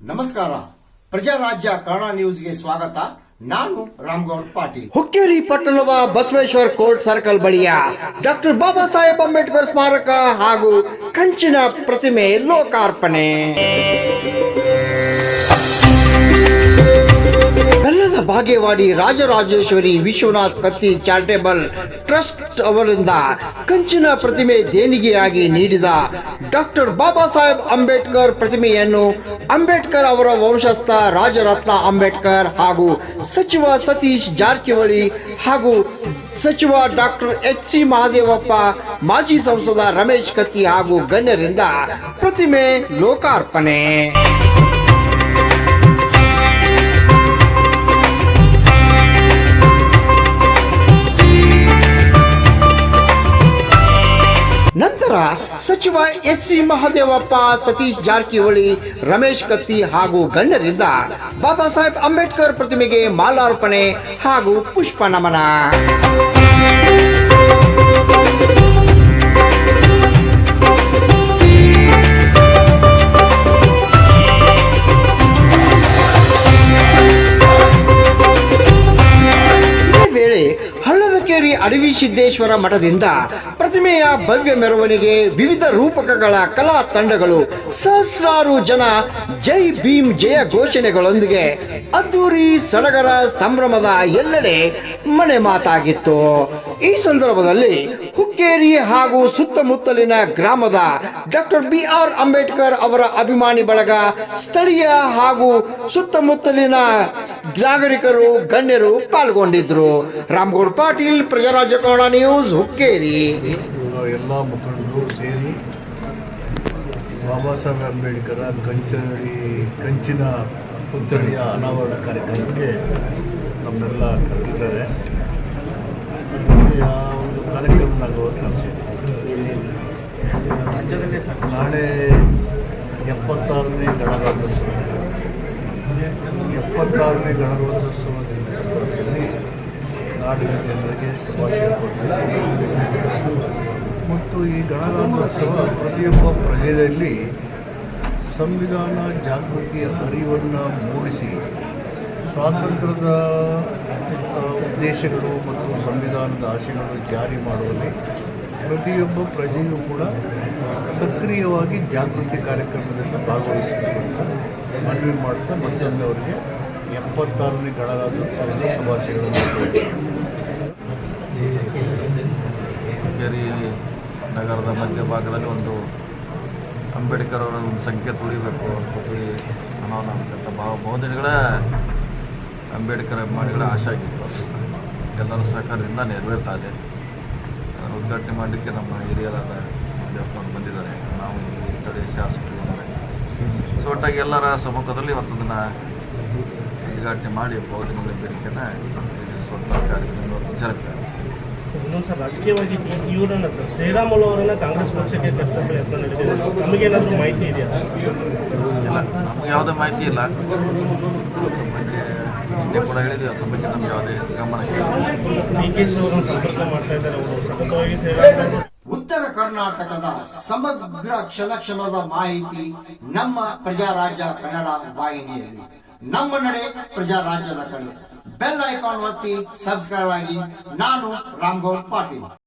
ನಮಸ್ಕಾರ. ಪ್ರಜಾರಾಜ್ಯ ಕನ್ನಡ ನ್ಯೂಸ್ಗೆ ಸ್ವಾಗತ. ನಾನು ರಾಮಗೌಡ ಪಾಟೀಲ್. ಹುಕ್ಕೇರಿ ಪಟ್ಟಣದ ಬಸವೇಶ್ವರ ಕೋರ್ಟ್ ಸರ್ಕಲ್ ಬಳಿಯ ಡಾಕ್ಟರ್ ಬಾಬಾ ಸಾಹೇಬ್ ಅಂಬೇಡ್ಕರ್ ಸ್ಮಾರಕ ಹಾಗೂ ಕಂಚಿನ ಪ್ರತಿಮೆ ಲೋಕಾರ್ಪಣೆ. ಬೆಲ್ಲದ ಬಾಗೇವಾಡಿ ರಾಜರಾಜೇಶ್ವರಿ ವಿಶ್ವನಾಥ್ ಕತ್ತಿ ಚಾರಿಟೇಬಲ್ ಟ್ರಸ್ಟ್ ಅವರಿಂದ ಕಂಚಿನ ಪ್ರತಿಮೆ ದೇಣಿಗೆಯಾಗಿ ನೀಡಿದ ಡಾಕ್ಟರ್ ಬಾಬಾ ಸಾಹೇಬ್ ಅಂಬೇಡ್ಕರ್ ಪ್ರತಿಮೆಯನ್ನು ಅಂಬೇಡ್ಕರ್ ಅವರ ವಂಶಸ್ಥ ರಾಜರತ್ನ ಅಂಬೇಡ್ಕರ್ ಹಾಗೂ ಸಚಿವ ಸತೀಶ್ ಜಾರಕಿಹೊಳಿ ಹಾಗೂ ಸಚಿವ ಡಾಕ್ಟರ್ ಎಚ್.ಸಿ. ಮಹದೇವಪ್ಪ, ಮಾಜಿ ಸಂಸದ ರಮೇಶ್ ಕತ್ತಿ ಹಾಗೂ ಗಣ್ಯರಿಂದ ಪ್ರತಿಮೆ ಲೋಕಾರ್ಪಣೆ. ನಂತರ ಸಚಿವ ಎಚ್.ಸಿ. ಮಹದೇವಪ್ಪ, ಸತೀಶ್ ಜಾರಕಿಹೊಳಿ, ರಮೇಶ್ ಕತ್ತಿ ಹಾಗೂ ಗಣ್ಯರಿಂದ ಬಾಬಾ ಸಾಹೇಬ್ ಅಂಬೇಡ್ಕರ್ ಪ್ರತಿಮೆಗೆ ಮಾಲಾರ್ಪಣೆ ಹಾಗೂ ಪುಷ್ಪ ನಮನ. ಹಳ್ಳದಕೇರಿ ಅಡವಿ ಸಿದ್ದೇಶ್ವರ ಮಠದಿಂದ ಪ್ರತಿಮೆಯ ಭವ್ಯ ಮೆರವಣಿಗೆ, ವಿವಿಧ ರೂಪಕಗಳ ಕಲಾ ತಂಡಗಳು, ಸಹಸ್ರಾರು ಜನ ಜೈ ಭೀಮ್ ಜಯ ಘೋಷಣೆಗಳೊಂದಿಗೆ ಅದ್ದೂರಿ ಸಡಗರ ಸಂಭ್ರಮದ ಎಲ್ಲೆಡೆ ಮನೆ ಮಾತಾಗಿತ್ತು. ಈ ಸಂದರ್ಭದಲ್ಲಿ ಹುಕ್ಕೇರಿ ಹಾಗೂ ಸುತ್ತಮುತ್ತಲಿನ ಗ್ರಾಮದ ಡಾಕ್ಟರ್ ಬಿ.ಆರ್. ಅಂಬೇಡ್ಕರ್ ಅವರ ಅಭಿಮಾನಿ ಬಳಗ, ಸ್ಥಳೀಯ ಹಾಗೂ ಸುತ್ತಮುತ್ತಲಿನ ನಾಗರಿಕರು, ಗಣ್ಯರು ಪಾಲ್ಗೊಂಡಿದ್ರು. ರಾಮಗೌಡ ಪಾಟೀಲ್, ಪ್ರಜಾರಾಜ್ಯ ಕನ್ನಡ ನ್ಯೂಸ್, ಹುಕ್ಕೇರಿ. ಎಲ್ಲ ಮುಖಂಡರು ಸೇರಿ ಬಾಬಾ ಸಾಹೇಬ್ ಅಂಬೇಡ್ಕರ್ ಕಂಚಿನ ಪುತ್ಥಳಿಯ ಅನಾವರಣ ಕಾರ್ಯಕ್ರಮಕ್ಕೆ ನಮ್ಮೆಲ್ಲ ಕರೆದಿದ್ದಾರೆ. ಒಂದು ಕಾರ್ಯಕ್ರಮದಾಗ ನಾಳೆ 76ನೇ ಗಣರಾಜ್ಯೋತ್ಸವದ ಸಂದರ್ಭದಲ್ಲಿ ನಾಡಿನ ಜನರಿಗೆ ಶುಭಾಶಯ ಕೊಡುತ್ತೇವೆ. ಮತ್ತು ಈ ಗಣರಾಜ್ಯೋತ್ಸವ ಪ್ರತಿಯೊಬ್ಬ ಪ್ರಜೆಯಲ್ಲಿ ಸಂವಿಧಾನ ಜಾಗೃತಿಯ ಅರಿವನ್ನು ಮೂಡಿಸಿ ಸ್ವಾತಂತ್ರ್ಯದ ಉದ್ದೇಶಗಳು ಮತ್ತು ಸಂವಿಧಾನದ ಆಶಯಗಳು ಜಾರಿ ಮಾಡುವಲ್ಲಿ ಪ್ರತಿಯೊಬ್ಬ ಪ್ರಜೆಯೂ ಕೂಡ ಸಕ್ರಿಯವಾಗಿ ಜಾಗೃತಿ ಕಾರ್ಯಕ್ರಮದಲ್ಲಿ ಭಾಗವಹಿಸಬೇಕು ಅಂತ ಮನವಿ ಮಾಡ್ತಾ ಮತ್ತೊಮ್ಮೆ ಅವರಿಗೆ 76ನೇ ಗಣರಾಜ್ಯೋತ್ಸವದ ಶುಭಾಶಯಗಳನ್ನು ಹುಕ್ಕೇರಿ ನಗರದ ಮಧ್ಯಭಾಗದಲ್ಲಿ ಒಂದು ಅಂಬೇಡ್ಕರ್ ಅವರ ಒಂದು ಸಂಖ್ಯೆ ತುಳಿಬೇಕು ಅನ್ನೋಂಥ ಬಹುದಿನಗಳ ಅಂಬೇಡ್ಕರ್ ಅಭಿಮಾನಿಗಳ ಆಶೆ ಆಗಿತ್ತು. ಎಲ್ಲರ ಸಹಕಾರದಿಂದ ನೆರವೇರ್ತಾ ಇದೆ. ಅದನ್ನು ಉದ್ಘಾಟನೆ ಮಾಡಲಿಕ್ಕೆ ನಮ್ಮ ಹಿರಿಯರಾದ ಮಾದೇವಪ್ಪನವರು ಬಂದಿದ್ದಾರೆ. ನಾವು ಈ ಸ್ಥಳೀಯ ಶಾಸಕರು ಇದ್ದಾರೆ. ಸೊ ಒಟ್ಟಾಗಿ ಎಲ್ಲರ ಸಮ್ಮುಖದಲ್ಲಿ ಇವತ್ತದನ್ನು ಉದ್ಘಾಟನೆ ಮಾಡಿ ಬಹುದಿನಗಳ ಬೇಡಿಕೆಯನ್ನು ಈಡೇರಿಸುವಂಥ ಕಾರ್ಯಕ್ರಮ ಜರುಗ್ತದೆ. ಇನ್ನೊಂದು ಸರ್, ರಾಜಕೀಯವಾಗಿ ಇವರನ್ನ ಸರ್ ಶ್ರೀರಾಮುಲು ಅವರನ್ನ ಕಾಂಗ್ರೆಸ್ ಪಕ್ಷಕ್ಕೆ ಕರ್ಕೊಂಡು ಯತ್ನ ನಡೆದಿದೆ. ನಮಗೇನಾದರೂ ಮಾಹಿತಿ ಇದೆಯಾ? ಇಲ್ಲ, ನಮಗೆ ಯಾವುದೇ ಮಾಹಿತಿ ಇಲ್ಲ. ಬಗ್ಗೆ ಹಿಂದೆ ಕೂಡ ಹೇಳಿದ್ವಿ, ಅದ್ರ ಬಗ್ಗೆ ನಮ್ಗೆ ಯಾವುದೇ ಗಮನ ಇಲ್ಲ. ಸಂಪರ್ಕ ಮಾಡ್ತಾ ಇದ್ದಾರೆ. ಉತ್ತರ ಕರ್ನಾಟಕದ ಸಮಗ್ರ ಕ್ಷಣದ ಮಾಹಿತಿ ನಮ್ಮ ಪ್ರಜಾರಾಜ್ಯ ಕನ್ನಡ ವಾಹಿನಿಯಲ್ಲಿ. ನಮ್ಮ ನಡೆ ಪ್ರಜಾರಾಜ್ಯದ ಕಡೆ. ಬೆಲ್ ಐಕಾನ್ ಒತ್ತಿ ಸಬ್ಸ್ಕ್ರೈಬ್ ಆಗಿ. ನಾನು ರಾಮಗೌಡ ಪಾಟೀಲ್.